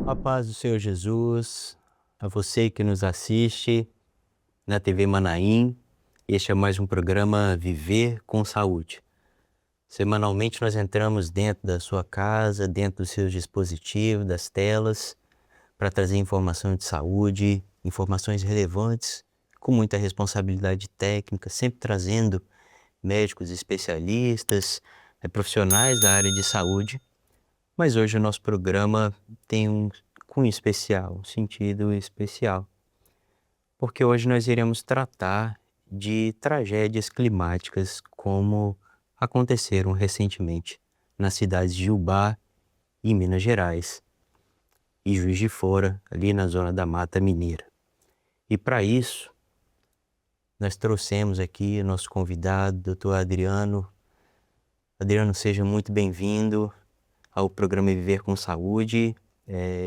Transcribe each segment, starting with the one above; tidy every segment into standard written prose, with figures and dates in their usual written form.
A paz do Senhor Jesus, a você que nos assiste na TV Manaim. Este é mais um programa Viver com Saúde. Semanalmente nós entramos dentro da sua casa, dentro dos seus dispositivos, das telas, para trazer informação de saúde, informações relevantes, com muita responsabilidade técnica, sempre trazendo médicos especialistas, profissionais da área de saúde. Mas hoje o nosso programa tem um cunho especial, um sentido especial, porque hoje nós iremos tratar de tragédias climáticas como aconteceram recentemente nas cidades de Ubá, em Minas Gerais, e Juiz de Fora, ali na zona da Mata Mineira. E para isso, nós trouxemos aqui o nosso convidado, Dr. Adriano. Adriano, seja muito bem-vindo ao programa Viver com Saúde.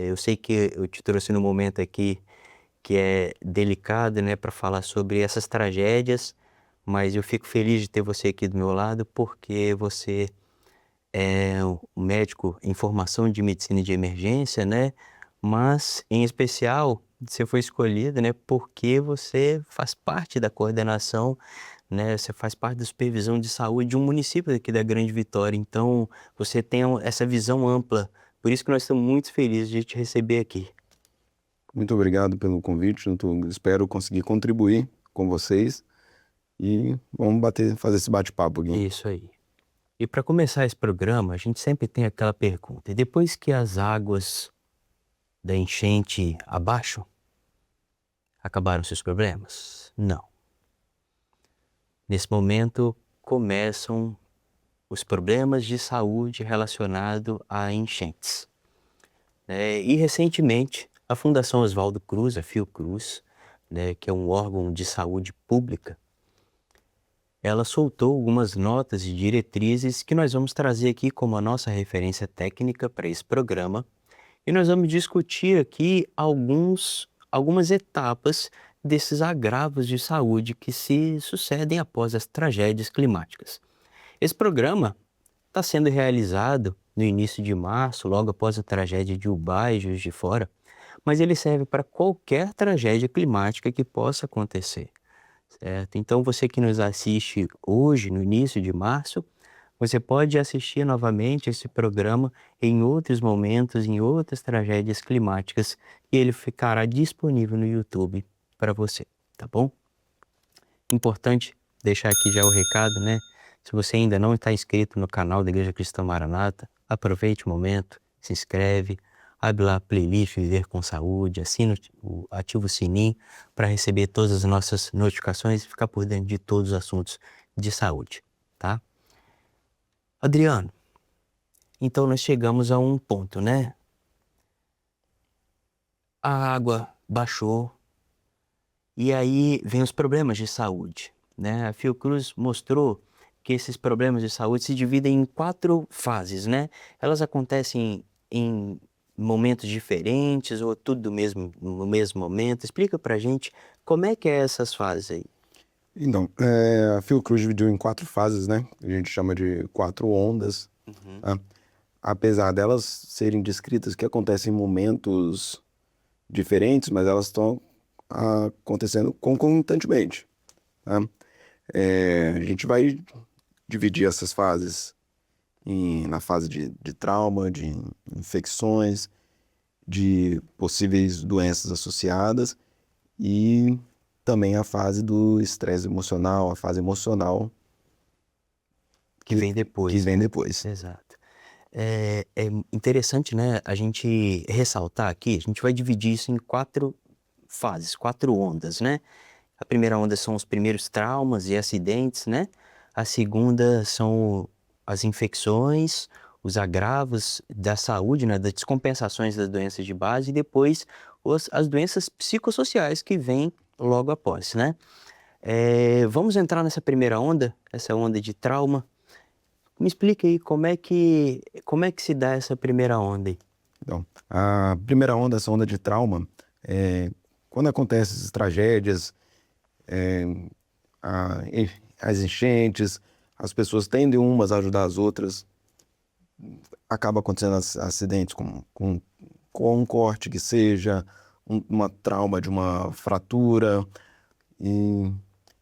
Eu sei que eu te trouxe no momento aqui que é delicado, né, para falar sobre essas tragédias, mas eu fico feliz de ter você aqui do meu lado, porque você é um médico em formação de medicina de emergência, né, mas em especial você foi escolhido, né, porque você faz parte da coordenação, né, você faz parte da supervisão de saúde de um município aqui da Grande Vitória, então você tem essa visão ampla, por isso que nós estamos muito felizes de te receber aqui. Muito obrigado pelo convite, espero conseguir contribuir com vocês e vamos fazer esse bate-papo aqui. Isso aí. E para começar esse programa, a gente sempre tem aquela pergunta: e depois que as águas da enchente abaixam, acabaram seus problemas? Não. Nesse momento começam os problemas de saúde relacionados a enchentes. E recentemente, a Fundação Oswaldo Cruz, a Fiocruz, né, que é um órgão de saúde pública, ela soltou algumas notas e diretrizes que nós vamos trazer aqui como a nossa referência técnica para esse programa. E nós vamos discutir aqui algumas etapas desses agravos de saúde que se sucedem após as tragédias climáticas. Esse programa está sendo realizado no início de março, logo após a tragédia de Ubá e Juiz de Fora, mas ele serve para qualquer tragédia climática que possa acontecer, certo? Então você que nos assiste hoje, no início de março, você pode assistir novamente esse programa em outros momentos, em outras tragédias climáticas, e ele ficará disponível no YouTube para você, tá bom? Importante deixar aqui já o recado, né? Se você ainda não está inscrito no canal da Igreja Cristã Maranata, aproveite o momento, se inscreve, abre lá a playlist Viver com Saúde, ativa o sininho para receber todas as nossas notificações e ficar por dentro de todos os assuntos de saúde, tá? Adriano, então nós chegamos a um ponto, né? A água baixou e aí vem os problemas de saúde, né? A Fiocruz mostrou que esses problemas de saúde se dividem em 4 fases, né? Elas acontecem em momentos diferentes ou tudo no mesmo momento? Explica pra gente como é que é essas fases aí. Então, a Fiocruz dividiu em 4 fases, né? A gente chama de 4 ondas, tá? Apesar delas serem descritas que acontecem em momentos diferentes, mas elas estão acontecendo concomitantemente, tá? A gente vai dividir essas fases na fase de trauma, de infecções, de possíveis doenças associadas e também a fase do estresse emocional, a fase emocional Que vem depois, que vem né? depois. Exato. É interessante, né, a gente ressaltar aqui, a gente vai dividir isso em 4 fases, 4 ondas, né? A primeira onda são os primeiros traumas e acidentes, né? A segunda são as infecções, os agravos da saúde, né, das descompensações das doenças de base e depois as doenças psicossociais que vêm logo após, né? Vamos entrar nessa primeira onda, essa onda de trauma. Me explica aí como é que se dá essa primeira onda aí? Então, a primeira onda, essa onda de trauma, quando acontecem essas tragédias, é, a- e- as enchentes, as pessoas tendem umas a ajudar as outras, acaba acontecendo acidentes com com um corte que seja, uma trauma de uma fratura, e,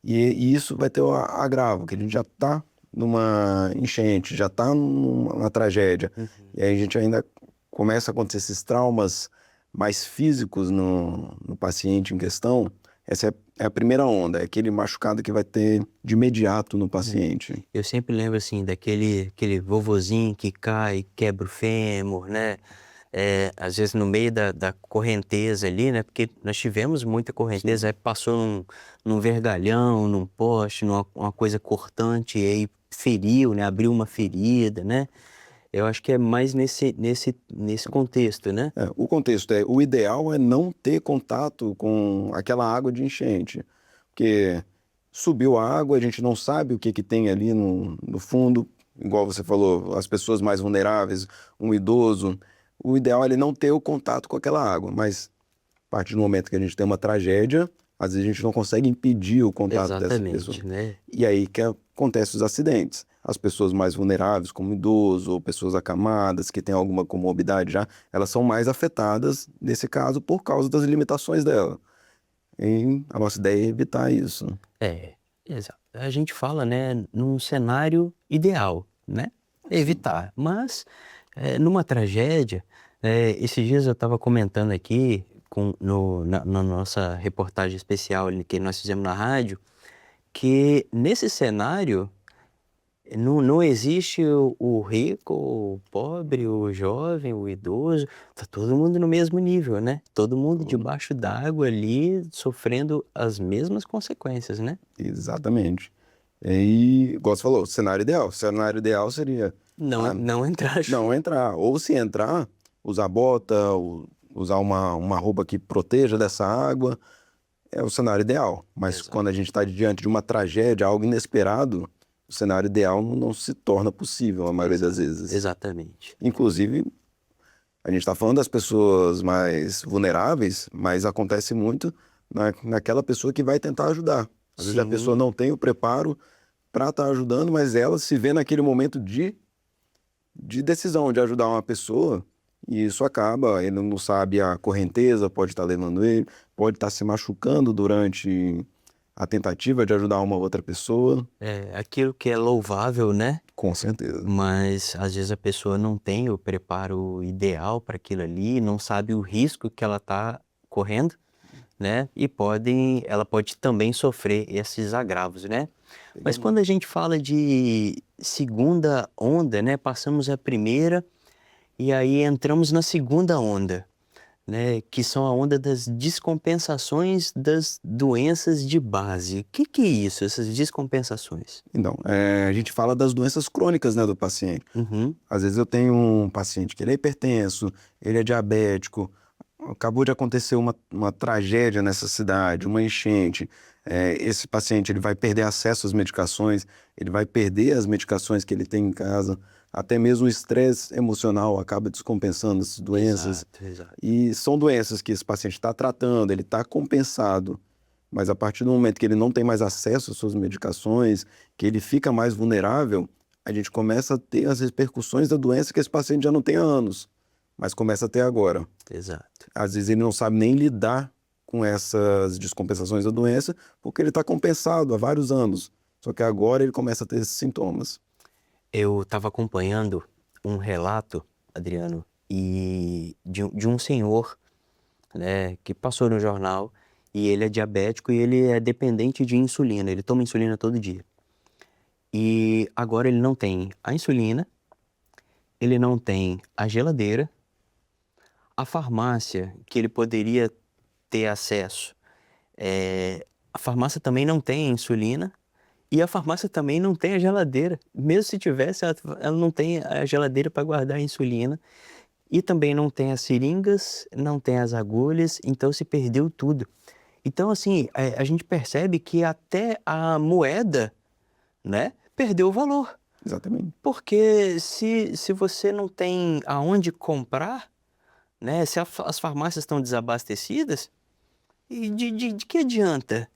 e isso vai ter o agravo, que a gente já está numa enchente, já está numa tragédia, e aí a gente ainda começa a acontecer esses traumas mais físicos no paciente em questão. Essa é a primeira onda, é aquele machucado que vai ter de imediato no paciente. Eu sempre lembro, assim, aquele vovozinho que cai, quebra o fêmur, né? Às vezes no meio da correnteza ali, né? Porque nós tivemos muita correnteza, aí passou num vergalhão, num poste, uma coisa cortante, e aí feriu, né? Abriu uma ferida, né? Eu acho que é mais nesse contexto, né? O contexto o ideal é não ter contato com aquela água de enchente, porque subiu a água, a gente não sabe o que tem ali no fundo, igual você falou, as pessoas mais vulneráveis, um idoso, o ideal é ele não ter o contato com aquela água, mas a partir do momento que a gente tem uma tragédia, às vezes a gente não consegue impedir o contato dessa pessoa. Exatamente, né? E aí que acontecem os acidentes. As pessoas mais vulneráveis, como idoso ou pessoas acamadas, que têm alguma comorbidade já, elas são mais afetadas, nesse caso, por causa das limitações dela. E a nossa ideia é evitar isso. Exato. A gente fala, né, num cenário ideal, né? Evitar. Mas, numa tragédia, esses dias eu estava comentando aqui na nossa reportagem especial ali que nós fizemos na rádio, que nesse cenário não existe o rico, o pobre, o jovem, o idoso, tá todo mundo no mesmo nível, né? Todo mundo debaixo d'água ali, sofrendo as mesmas consequências, né? Exatamente. E, igual você falou, o cenário ideal seria Não entrar. não entrar. Ou se entrar, usar bota, usar uma roupa que proteja dessa água. É o cenário ideal. Mas Exato. quando a gente está diante de uma tragédia, algo inesperado, o cenário ideal não se torna possível a maioria das vezes. Exatamente. Inclusive, a gente está falando das pessoas mais vulneráveis, mas acontece muito naquela pessoa que vai tentar ajudar. Às vezes a Sim. pessoa não tem o preparo para estar ajudando, mas ela se vê naquele momento de decisão de ajudar uma pessoa, e isso acaba, ele não sabe a correnteza, pode estar levando ele, pode estar se machucando durante a tentativa de ajudar uma outra pessoa. Aquilo que é louvável, né? Com certeza. Mas às vezes a pessoa não tem o preparo ideal para aquilo ali, não sabe o risco que ela está correndo, né? E ela pode também sofrer esses agravos, né? Mas quando a gente fala de segunda onda, né? Passamos a primeira e aí entramos na segunda onda, né? Que são a onda das descompensações das doenças de base. O que é isso, essas descompensações? Então, a gente fala das doenças crônicas, né, do paciente. Uhum. Às vezes eu tenho um paciente que ele é hipertenso, ele é diabético, acabou de acontecer uma tragédia nessa cidade, uma enchente. Esse paciente ele vai perder acesso às medicações, ele vai perder as medicações que ele tem em casa, até mesmo o estresse emocional acaba descompensando essas doenças. Exato. E são doenças que esse paciente está tratando, ele está compensado, mas a partir do momento que ele não tem mais acesso às suas medicações, que ele fica mais vulnerável, a gente começa a ter as repercussões da doença que esse paciente já não tem há anos, mas começa a ter agora. Exato. Às vezes ele não sabe nem lidar com essas descompensações da doença, porque ele está compensado há vários anos. Só que agora ele começa a ter esses sintomas. Eu estava acompanhando um relato, Adriano, e de um senhor, né, que passou no jornal, e ele é diabético e ele é dependente de insulina, ele toma insulina todo dia. E agora ele não tem a insulina, ele não tem a geladeira, a farmácia que ele poderia ter acesso, a farmácia também não tem a insulina, e a farmácia também não tem a geladeira. Mesmo se tivesse, ela não tem a geladeira para guardar a insulina. E também não tem as seringas, não tem as agulhas, então se perdeu tudo. Então, assim, a gente percebe que até a moeda, né, perdeu o valor. Exatamente. Porque se você não tem aonde comprar, né, se as farmácias estão desabastecidas, e de que adianta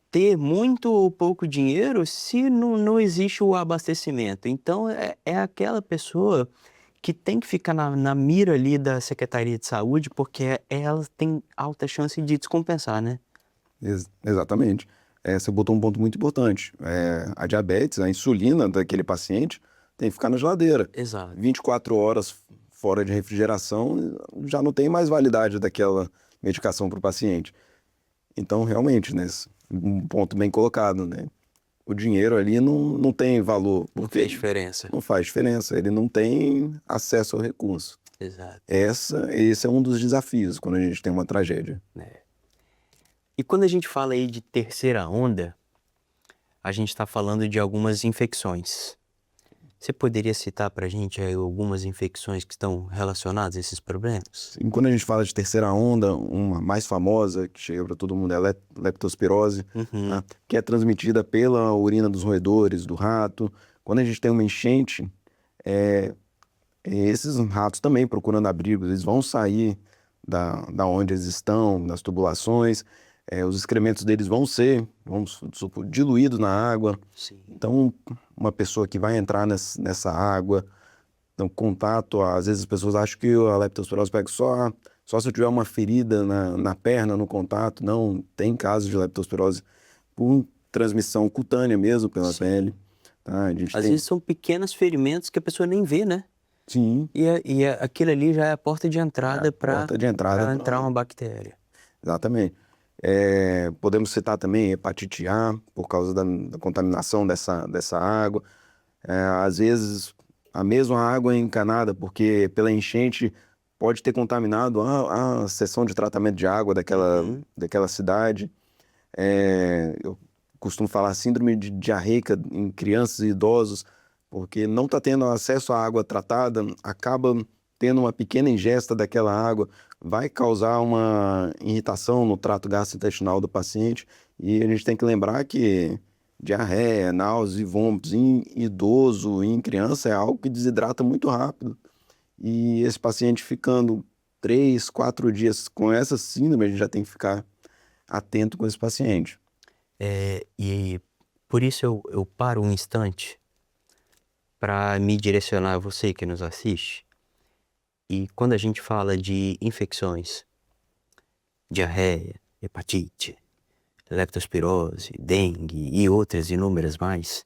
ter muito ou pouco dinheiro se não existe o abastecimento? Então, é aquela pessoa que tem que ficar na mira ali da Secretaria de Saúde, porque ela tem alta chance de descompensar, né? Exatamente. Você botou um ponto muito importante. A diabetes, a insulina daquele paciente tem que ficar na geladeira. Exato. 24 horas fora de refrigeração já não tem mais validade daquela medicação para o paciente. Então, realmente, né, um ponto bem colocado, né? O dinheiro ali não tem valor. Não Porque fez diferença. não faz diferença. Ele não tem acesso ao recurso. Exato. Esse é um dos desafios quando a gente tem uma tragédia. E quando a gente fala aí de terceira onda, a gente está falando de algumas infecções. Você poderia citar para a gente aí algumas infecções que estão relacionadas a esses problemas? E quando a gente fala de terceira onda, uma mais famosa, que chega para todo mundo, é a leptospirose, tá? Que é transmitida pela urina dos roedores, do rato. Quando a gente tem uma enchente, esses ratos também procurando abrigos, eles vão sair da onde eles estão, das tubulações, os excrementos deles vão ser, vamos supor, diluídos na água. Sim. Então, uma pessoa que vai entrar nessa água, então, contato, às vezes as pessoas acham que a leptospirose pega só se eu tiver uma ferida na perna, no contato. Não, tem casos de leptospirose por transmissão cutânea mesmo, pela pele. Tá? Às vezes são pequenos ferimentos que a pessoa nem vê, né? Sim. Aquilo ali já é a porta de entrada para entrar uma bactéria. Exatamente. Podemos citar também hepatite A, por causa da contaminação dessa água. Às vezes, a mesma água é encanada, porque pela enchente pode ter contaminado a seção de tratamento de água daquela cidade. Eu costumo falar síndrome de diarreica em crianças e idosos, porque não está tendo acesso à água tratada, acaba tendo uma pequena ingesta daquela água, vai causar uma irritação no trato gastrointestinal do paciente. E a gente tem que lembrar que diarreia, náuseas e vômitos em idoso e em criança é algo que desidrata muito rápido. E esse paciente ficando 3, 4 dias com essa síndrome, a gente já tem que ficar atento com esse paciente. E por isso eu paro um instante para me direcionar a você que nos assiste. E quando a gente fala de infecções, diarreia, hepatite, leptospirose, dengue e outras inúmeras mais,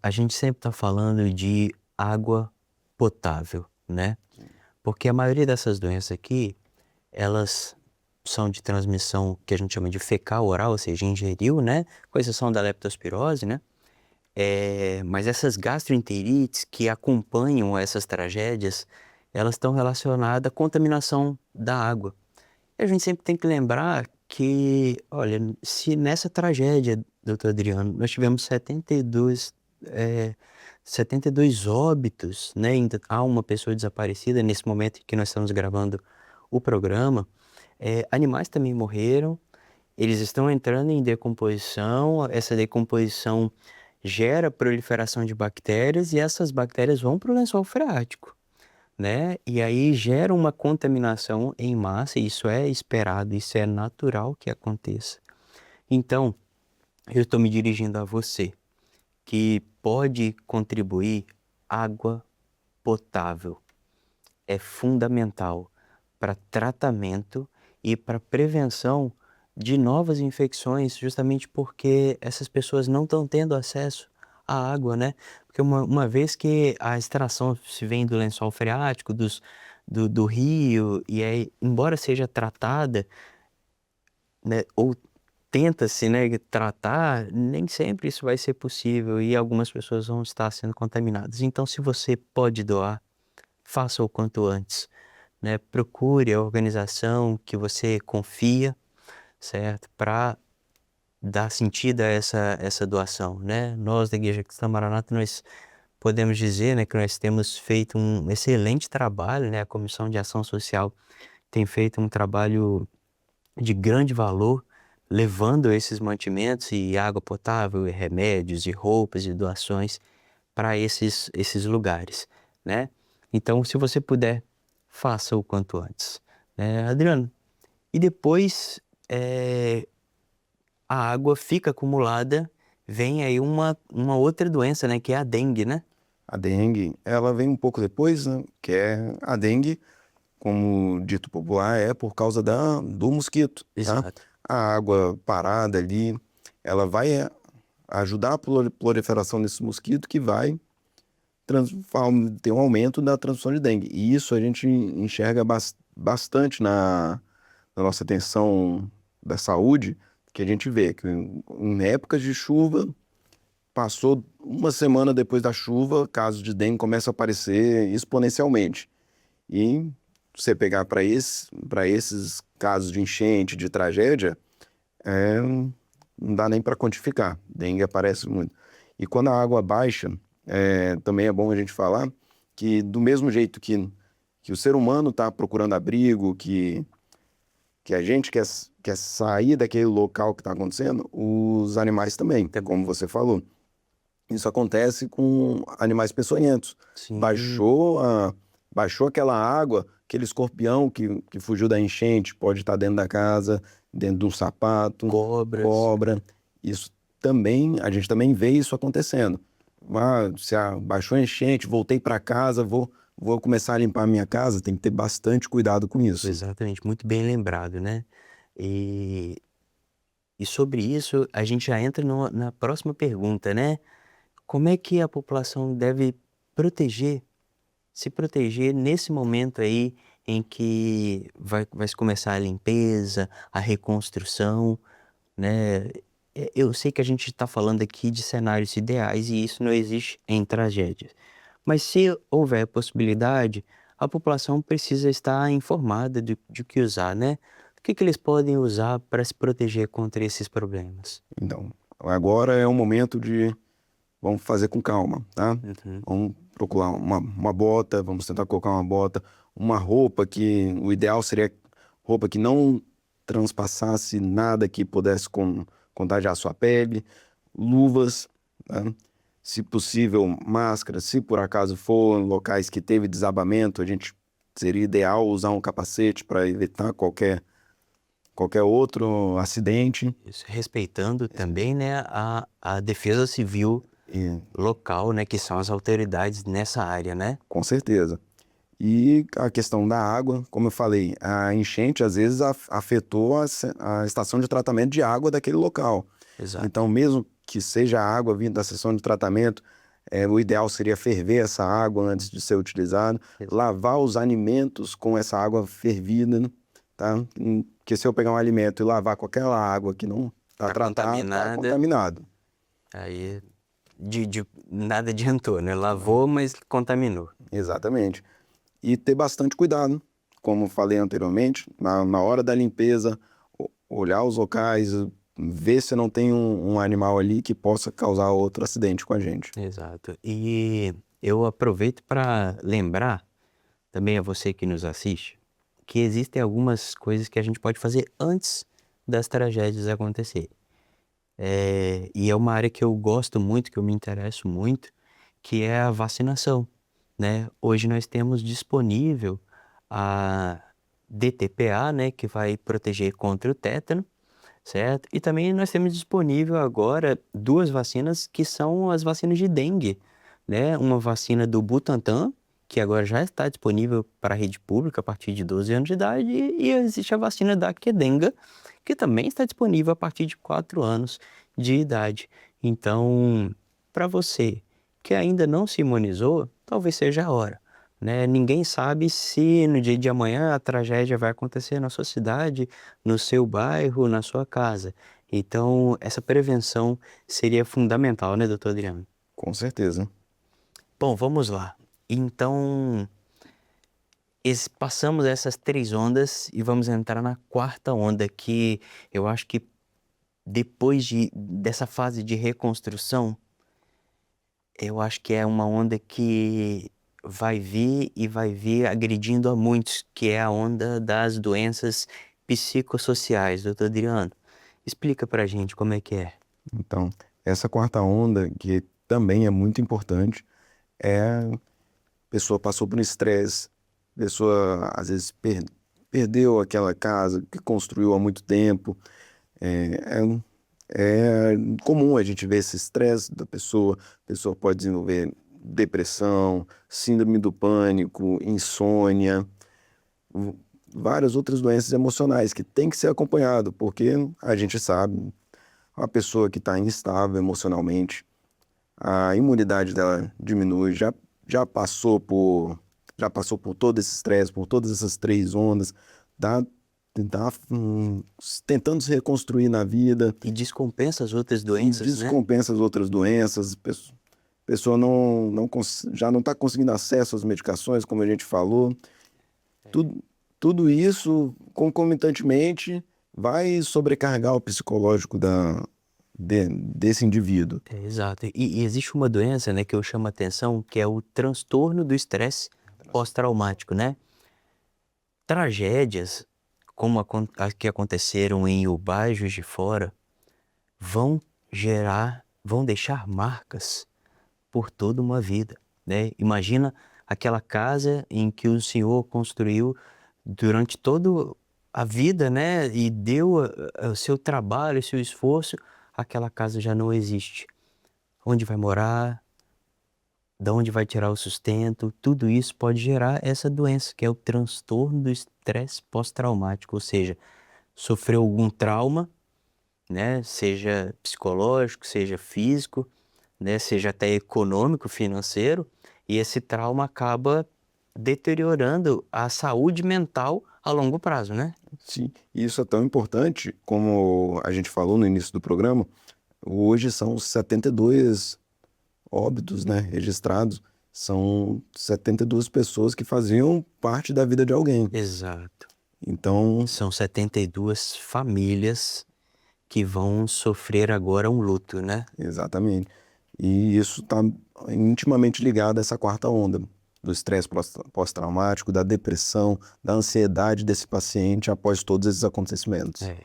a gente sempre está falando de água potável, né? Porque a maioria dessas doenças aqui, elas são de transmissão que a gente chama de fecal oral, ou seja, ingeriu, né? Com exceção da leptospirose, né? Mas essas gastroenterites que acompanham essas tragédias, elas estão relacionadas à contaminação da água. E a gente sempre tem que lembrar que, olha, se nessa tragédia, doutor Adriano, nós tivemos 72 óbitos, né? Ainda há uma pessoa desaparecida nesse momento em que nós estamos gravando o programa. Animais também morreram, eles estão entrando em decomposição, essa decomposição gera proliferação de bactérias e essas bactérias vão para o lençol freático, né? E aí gera uma contaminação em massa, e isso é esperado, isso é natural que aconteça. Então, eu estou me dirigindo a você, que pode contribuir. Água potável é fundamental para tratamento e para prevenção de novas infecções, justamente porque essas pessoas não estão tendo acesso à água, né? Porque uma vez que a extração se vem do lençol freático, do rio, e aí, embora seja tratada, né, ou tenta-se, né, tratar, nem sempre isso vai ser possível e algumas pessoas vão estar sendo contaminadas. Então, se você pode doar, faça o quanto antes, né? Procure a organização que você confia, certo? Para dar sentido a essa doação, né? Nós da Igreja Cristã Maranata, nós podemos dizer, né, que nós temos feito um excelente trabalho, né? A Comissão de Ação Social tem feito um trabalho de grande valor, levando esses mantimentos e água potável, e remédios, e roupas, e doações para esses lugares, né? Então, se você puder, faça o quanto antes, né, Adriano? E depois a água fica acumulada, vem aí uma outra doença, né, que é a dengue, né? A dengue, ela vem um pouco depois, né? Que é a dengue, como dito popular, é por causa do mosquito, tá? Exato. A água parada ali, ela vai ajudar a proliferação desse mosquito que vai ter um aumento da transmissão de dengue. E isso a gente enxerga bastante na nossa atenção da saúde, que a gente vê que em épocas de chuva, passou uma semana depois da chuva, casos de dengue começam a aparecer exponencialmente. E você pegar para esses casos de enchente, de tragédia, não dá nem para quantificar. Dengue aparece muito. E quando a água baixa, também é bom a gente falar que do mesmo jeito que o ser humano está procurando abrigo, que a gente quer sair daquele local que está acontecendo, os animais também, como você falou. Isso acontece com animais peçonhentos. Sim. Baixou aquela água, aquele escorpião que fugiu da enchente, pode estar dentro da casa, dentro de um sapato, Cobras. cobra. Isso também, a gente também vê isso acontecendo. Baixou a enchente, voltei para casa, vou começar a limpar a minha casa, tem que ter bastante cuidado com isso. Exatamente, muito bem lembrado, né? E sobre isso, a gente já entra na próxima pergunta, né? Como é que a população deve se proteger nesse momento aí em que vai se começar a limpeza, a reconstrução, né? Eu sei que a gente está falando aqui de cenários ideais e isso não existe em tragédias. Mas se houver possibilidade, a população precisa estar informada de o que usar, né? O que eles podem usar para se proteger contra esses problemas? Então, agora é o momento vamos fazer com calma, tá? Uhum. Vamos procurar uma bota, vamos tentar colocar uma bota, uma roupa o ideal seria roupa que não transpassasse nada que pudesse contagiar a sua pele, luvas, né? Se possível, máscara, se por acaso for em locais que teve desabamento, seria ideal usar um capacete para evitar qualquer outro acidente. Isso, respeitando também, né, a defesa civil E, local, né, que são as autoridades nessa área, né? com certeza. E a questão da água, como eu falei, a enchente às vezes afetou a estação de tratamento de água daquele local. Exato. Então, mesmo que seja a água vindo da estação de tratamento, o ideal seria ferver essa água antes de ser utilizada, Exato. lavar os alimentos com essa água fervida, né? Tá? Porque se eu pegar um alimento e lavar com aquela água que não está tratada, está contaminado. Aí nada adiantou, né? Lavou, mas contaminou. Exatamente. E ter bastante cuidado, como falei anteriormente, na hora da limpeza, olhar os locais, ver se não tem um animal ali que possa causar outro acidente com a gente. Exato. E eu aproveito para lembrar também a você que nos assiste que existem algumas coisas que a gente pode fazer antes das tragédias acontecerem. E é uma área que eu gosto muito, que eu me interesso muito, que é a vacinação, né? Hoje nós temos disponível a DTPA, né, que vai proteger contra o tétano, certo? E também nós temos disponível agora duas vacinas que são as vacinas de dengue, né? Uma vacina do Butantan, que agora já está disponível para a rede pública a partir de 12 anos de idade, e existe a vacina da Qdenga, que também está disponível a partir de 4 anos de idade. Então, para você que ainda não se imunizou, talvez seja a hora, né? Ninguém sabe se no dia de amanhã a tragédia vai acontecer na sua cidade, no seu bairro, na sua casa. Então, essa prevenção seria fundamental, né, doutor Adriano? Com certeza. Bom, vamos lá. Então, passamos essas 3 ondas e vamos entrar na quarta onda, que eu acho que depois dessa fase de reconstrução, eu acho que é uma onda que vai vir e vai vir agredindo a muitos, que é a onda das doenças psicossociais, doutor Adriano. Explica pra gente como é que é. Então, essa quarta onda, que também é muito importante, a pessoa passou por um estresse, a pessoa às vezes perdeu aquela casa que construiu há muito tempo. É comum a gente ver esse estresse da pessoa, a pessoa pode desenvolver depressão, síndrome do pânico, insônia, várias outras doenças emocionais que tem que ser acompanhado, porque a gente sabe, a pessoa que está instável emocionalmente, a imunidade dela diminui, já passou por todo esse estresse, por todas essas 3 ondas, tá, tentando se reconstruir na vida. E descompensa as outras E doenças, né? descompensa as outras doenças, a pessoa já não está conseguindo acesso às medicações, como a gente falou. Tudo isso, concomitantemente, vai sobrecarregar o psicológico desse indivíduo. Exato. E existe uma doença, né, que eu chamo a atenção, que é o transtorno do estresse pós-traumático, né? Tragédias como as que aconteceram em Ubá e Juiz de Fora vão deixar marcas por toda uma vida, né? Imagina aquela casa em que o Senhor construiu durante toda a vida, né? E deu o seu trabalho, o seu esforço, aquela casa já não existe. Onde vai morar? De onde vai tirar o sustento? Tudo isso pode gerar essa doença, que é o transtorno do estresse pós-traumático, ou seja, sofreu algum trauma, né? Seja psicológico, seja físico, né? Seja até econômico, financeiro, e esse trauma acaba deteriorando a saúde mental a longo prazo, né? Sim, e isso é tão importante, como a gente falou no início do programa, hoje são 72 óbitos, né, registrados, são 72 pessoas que faziam parte da vida de alguém. Exato. Então, São 72 famílias que vão sofrer agora um luto, né? exatamente. E isso está intimamente ligado a essa quarta onda do estresse pós-traumático, da depressão, da ansiedade desse paciente após todos esses acontecimentos. É.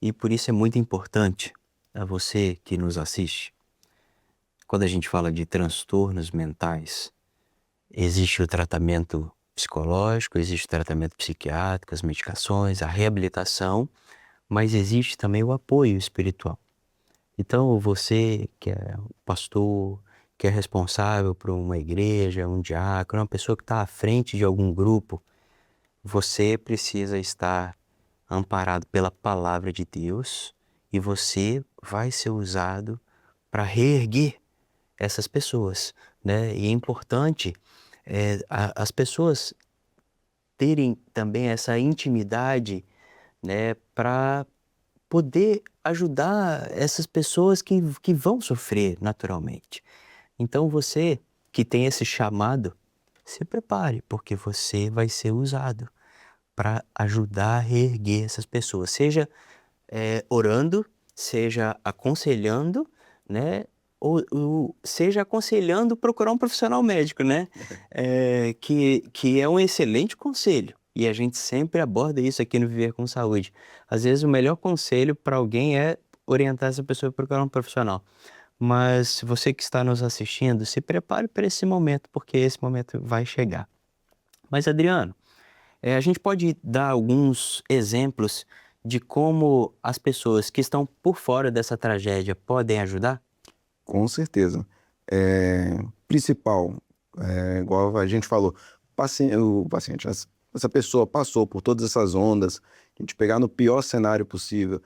E por isso é muito importante a você que nos assiste, quando a gente fala de transtornos mentais, existe o tratamento psicológico, existe o tratamento psiquiátrico, as medicações, a reabilitação, mas existe também o apoio espiritual. Então, você que é um pastor, que é responsável por uma igreja, um diácono, uma pessoa que está à frente de algum grupo, você precisa estar amparado pela palavra de Deus e você vai ser usado para reerguer essas pessoas, né? E é importante as pessoas terem também essa intimidade, né, para poder ajudar essas pessoas que vão sofrer naturalmente. Então você que tem esse chamado, se prepare, porque você vai ser usado para ajudar a reerguer essas pessoas, seja orando, seja aconselhando, né? Ou seja aconselhando procurar um profissional médico, né? Que é um excelente conselho. E a gente sempre aborda isso aqui no Viver com Saúde. Às vezes o melhor conselho para alguém é orientar essa pessoa a procurar um profissional. Mas você que está nos assistindo, se prepare para esse momento, porque esse momento vai chegar. Mas Adriano, a gente pode dar alguns exemplos de como as pessoas que estão por fora dessa tragédia podem ajudar? Com certeza. Principal, igual a gente falou, o paciente, essa pessoa passou por todas essas ondas, a gente pegar no pior cenário possível,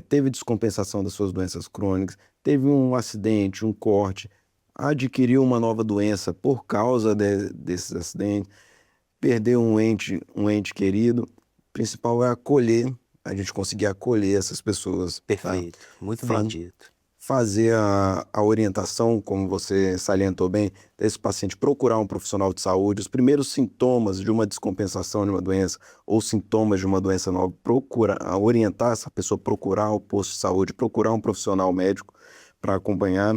teve descompensação das suas doenças crônicas, teve um acidente, um corte, adquiriu uma nova doença por causa desses acidentes, perdeu um ente querido. O principal é acolher, a gente conseguir acolher essas pessoas. Tá? Perfeito, muito bem dito. Fazer a orientação, como você salientou bem, desse paciente procurar um profissional de saúde, os primeiros sintomas de uma descompensação de uma doença ou sintomas de uma doença nova, orientar essa pessoa a procurar o posto de saúde, procurar um profissional médico para acompanhar,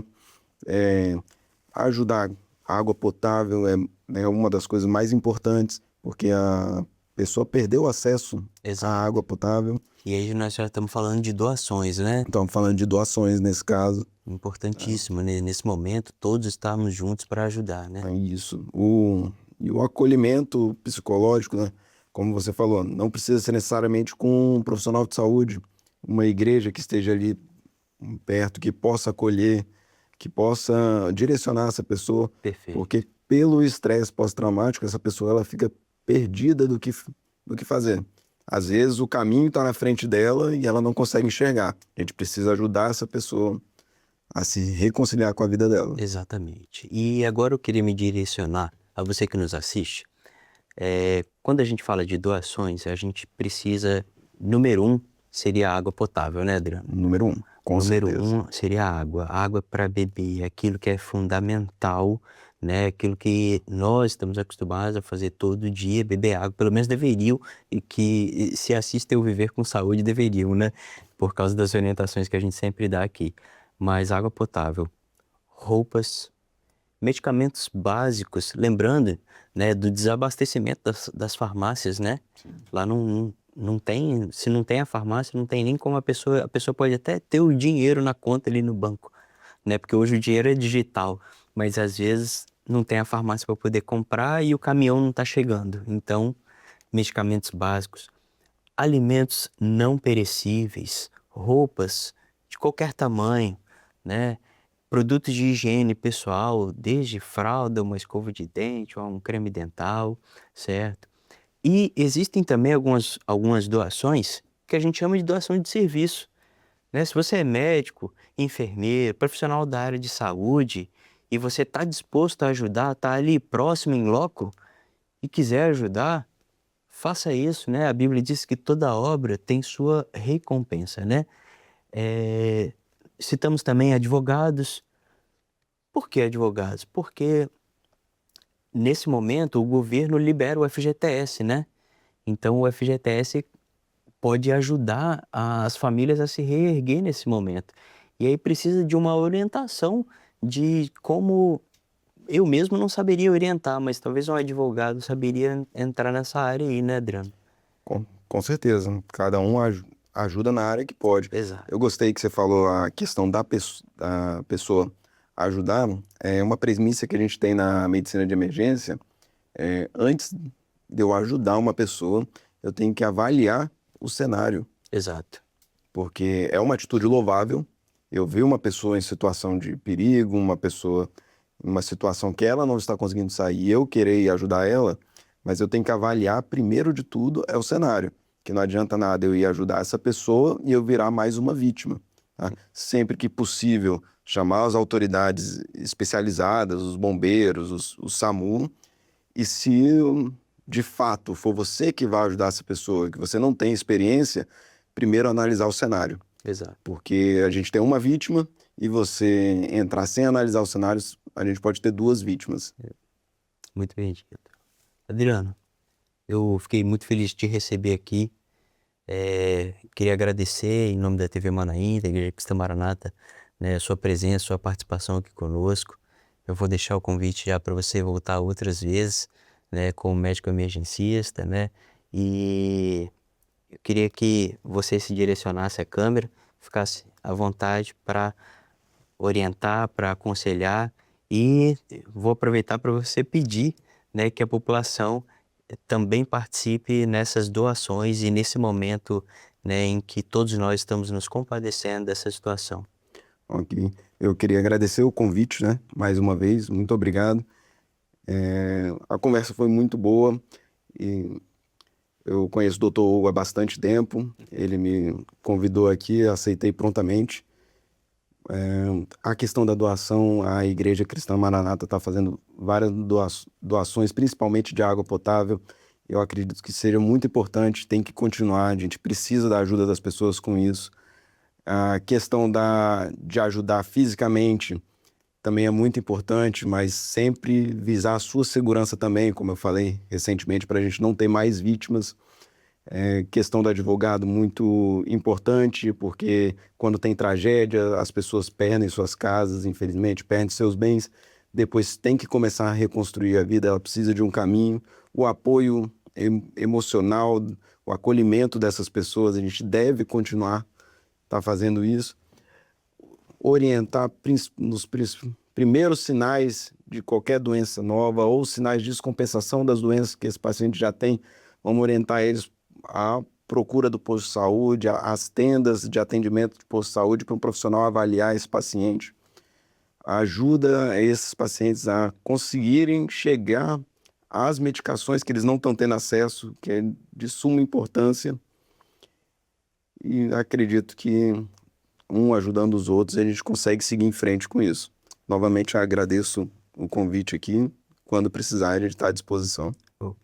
ajudar. A água potável é uma das coisas mais importantes, porque a pessoa perdeu o acesso Exato. à água potável. E aí nós já estamos falando de doações, né? Estamos falando de doações nesse caso. Importantíssimo, né? Nesse momento todos estamos juntos para ajudar, né? É isso. E o acolhimento psicológico, né? Como você falou, não precisa ser necessariamente com um profissional de saúde, uma igreja que esteja ali perto, que possa acolher, que possa direcionar essa pessoa, Perfeito. porque pelo estresse pós-traumático, essa pessoa ela fica perdida do que fazer. Às vezes o caminho está na frente dela e ela não consegue enxergar. A gente precisa ajudar essa pessoa a se reconciliar com a vida dela. Exatamente. E agora eu queria me direcionar a você que nos assiste. Quando a gente fala de doações, a gente precisa, número um, seria a água potável, né, Adriano? Número 1, com Número certeza. um seria a água para beber, aquilo que é fundamental, né? Aquilo que nós estamos acostumados a fazer todo dia, beber água, pelo menos deveriam, e que se assistem ao Viver com Saúde deveriam, né? Por causa das orientações que a gente sempre dá aqui. Mas água potável, roupas, medicamentos básicos, lembrando, né, do desabastecimento das farmácias, né? Lá não tem, se não tem a farmácia, não tem nem como a pessoa pode até ter o dinheiro na conta ali no banco, né? Porque hoje o dinheiro é digital, mas às vezes não tem a farmácia para poder comprar e o caminhão não está chegando. Então, medicamentos básicos, alimentos não perecíveis, roupas de qualquer tamanho, né? Produtos de higiene pessoal, desde fralda, uma escova de dente, ou um creme dental, certo? E existem também algumas doações que a gente chama de doação de serviço, né? Se você é médico, enfermeiro, profissional da área de saúde e você está disposto a ajudar, está ali próximo em loco e quiser ajudar, faça isso, né? A Bíblia diz que toda obra tem sua recompensa, né? Citamos também advogados. Por que advogados? Porque nesse momento o governo libera o FGTS, né? Então o FGTS pode ajudar as famílias a se reerguer nesse momento. E aí precisa de uma orientação de como eu mesmo não saberia orientar, mas talvez um advogado saberia entrar nessa área aí, né, Adriano? Com certeza. Cada um ajuda na área que pode. Exato. Eu gostei que você falou a questão da pessoa ajudar. É uma premissa que a gente tem na medicina de emergência. Antes de eu ajudar uma pessoa, eu tenho que avaliar o cenário, Exato. porque é uma atitude louvável. Eu vi uma pessoa em situação de perigo, uma pessoa em uma situação que ela não está conseguindo sair, e eu querer ajudar ela, mas eu tenho que avaliar, primeiro de tudo, é o cenário, que não adianta nada eu ir ajudar essa pessoa e eu virar mais uma vítima, tá? Sempre que possível, chamar as autoridades especializadas, os bombeiros, o SAMU, e se de fato for você que vai ajudar essa pessoa, que você não tem experiência, primeiro analisar o cenário. Exato. Porque a gente tem uma vítima e você entrar sem analisar os cenários, a gente pode ter duas vítimas. Muito bem dito. Adriano, eu fiquei muito feliz de te receber aqui. Queria agradecer em nome da TV Manaim, da Igreja Cristã Maranata, né, a sua presença, sua participação aqui conosco. Eu vou deixar o convite já para você voltar outras vezes, né, como médico emergencista, né? E eu queria que você se direcionasse à câmera, ficasse à vontade para orientar, para aconselhar e vou aproveitar para você pedir, né, que a população também participe nessas doações e nesse momento, né, em que todos nós estamos nos compadecendo dessa situação. Ok. Eu queria agradecer o convite, né? Mais uma vez, muito obrigado. A conversa foi muito boa e eu conheço o Dr. Hugo há bastante tempo. Ele me convidou aqui, aceitei prontamente. A questão da doação, a Igreja Cristã Maranata está fazendo várias doações, principalmente de água potável. Eu acredito que seja muito importante, tem que continuar, a gente precisa da ajuda das pessoas com isso. A questão de ajudar fisicamente também é muito importante, mas sempre visar a sua segurança também, como eu falei recentemente, para a gente não ter mais vítimas. Questão do advogado muito importante, porque quando tem tragédia, as pessoas perdem suas casas, infelizmente, perdem seus bens, depois tem que começar a reconstruir a vida, ela precisa de um caminho, o apoio emocional, o acolhimento dessas pessoas, a gente deve continuar fazendo isso, orientar nos primeiros sinais de qualquer doença nova ou sinais de descompensação das doenças que esse paciente já tem, vamos orientar eles à procura do posto de saúde, às tendas de atendimento de posto de saúde para um profissional avaliar esse paciente. ajuda esses pacientes a conseguirem chegar às medicações que eles não estão tendo acesso, que é de suma importância. E acredito que um ajudando os outros, a gente consegue seguir em frente com isso. Novamente, agradeço o convite aqui. Quando precisar, a gente está à disposição.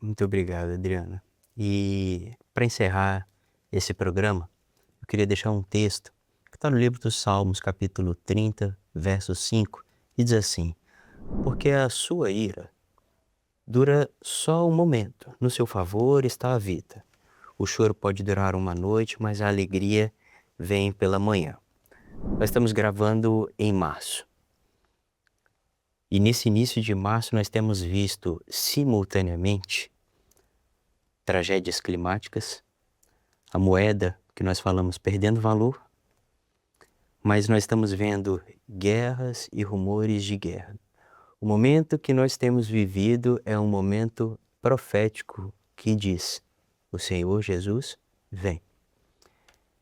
Muito obrigado, Adriana. E para encerrar esse programa, eu queria deixar um texto que está no livro dos Salmos, capítulo 30, verso 5, e diz assim: porque a sua ira dura só um momento, no seu favor está a vida. O choro pode durar uma noite, mas a alegria vem pela manhã. Nós estamos gravando em março. E nesse início de março nós temos visto simultaneamente tragédias climáticas, a moeda que nós falamos perdendo valor, mas nós estamos vendo guerras e rumores de guerra. O momento que nós temos vivido é um momento profético que diz: o Senhor Jesus vem.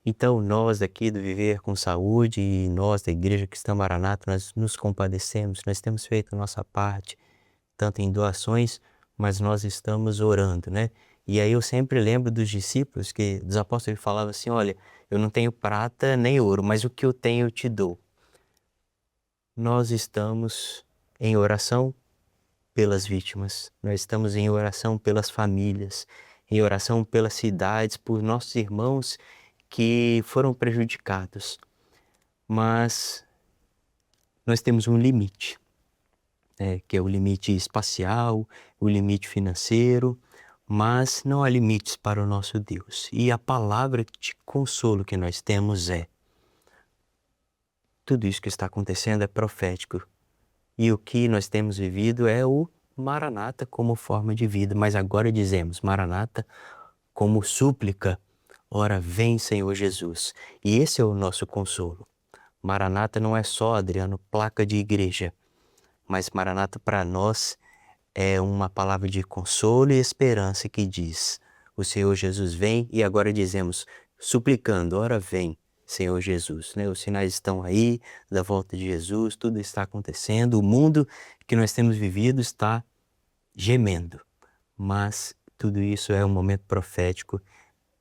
Então nós daqui do Viver com Saúde e nós da Igreja Cristã Maranata, nós nos compadecemos, nós temos feito a nossa parte, tanto em doações, mas nós estamos orando, né? E aí eu sempre lembro dos discípulos, dos apóstolos que falavam assim: olha, eu não tenho prata nem ouro, mas o que eu tenho eu te dou. Nós estamos em oração pelas vítimas, nós estamos em oração pelas famílias, em oração pelas cidades, por nossos irmãos que foram prejudicados. Mas nós temos um limite, que é o limite espacial, o limite financeiro, mas não há limites para o nosso Deus. E a palavra de consolo que nós temos é: tudo isso que está acontecendo é profético. E o que nós temos vivido é o Maranata como forma de vida. Mas agora dizemos Maranata como súplica. Ora, vem, Senhor Jesus. E esse é o nosso consolo. Maranata não é só, Adriano, placa de igreja. Mas Maranata para nós é uma palavra de consolo e esperança que diz: o Senhor Jesus vem. E agora dizemos, suplicando, ora vem, Senhor Jesus, né? Os sinais estão aí, da volta de Jesus, tudo está acontecendo, o mundo que nós temos vivido está gemendo, mas tudo isso é um momento profético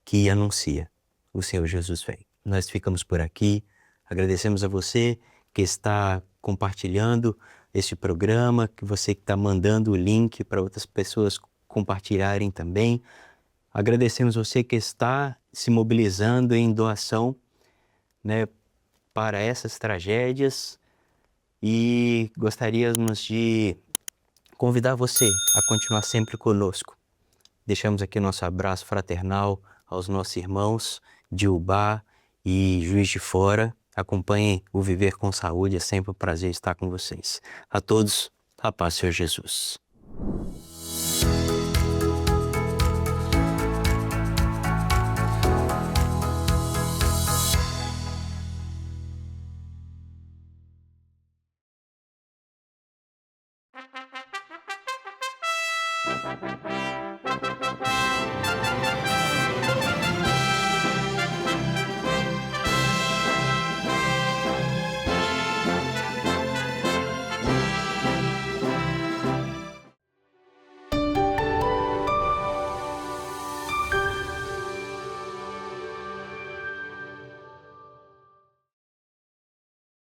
que anuncia: o Senhor Jesus vem. Nós ficamos por aqui, agradecemos a você que está compartilhando este programa, que você que está mandando o link para outras pessoas compartilharem também. Agradecemos você que está se mobilizando em doação, né, para essas tragédias, e gostaríamos de convidar você a continuar sempre conosco. Deixamos aqui nosso abraço fraternal aos nossos irmãos de Ubá e Juiz de Fora. Acompanhem o Viver com Saúde, é sempre um prazer estar com vocês. A todos, a paz do Senhor Jesus.